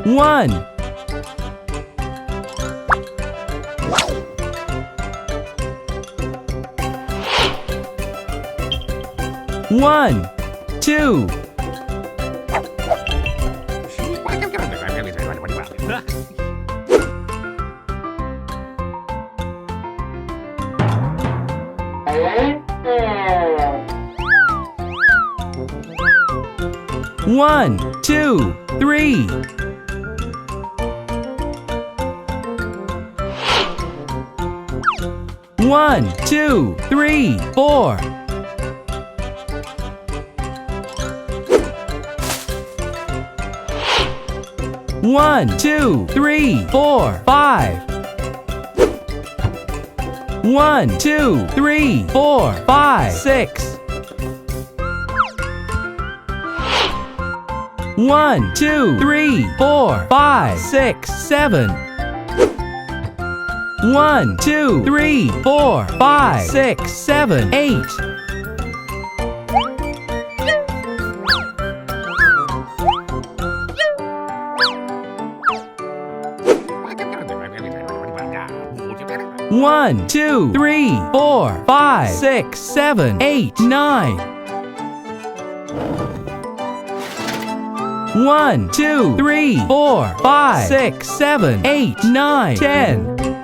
One, one, two, one, two, three. One, two, three, four. One, two, three, four, five. One, two, three, four, five, six. One, two, three, four, five, six, seven. One, two, three, four, five, six, seven, eight. One, two, three, four, five, six, seven, eight, nine. One, two, three, four, five, six, seven, eight, nine, 10.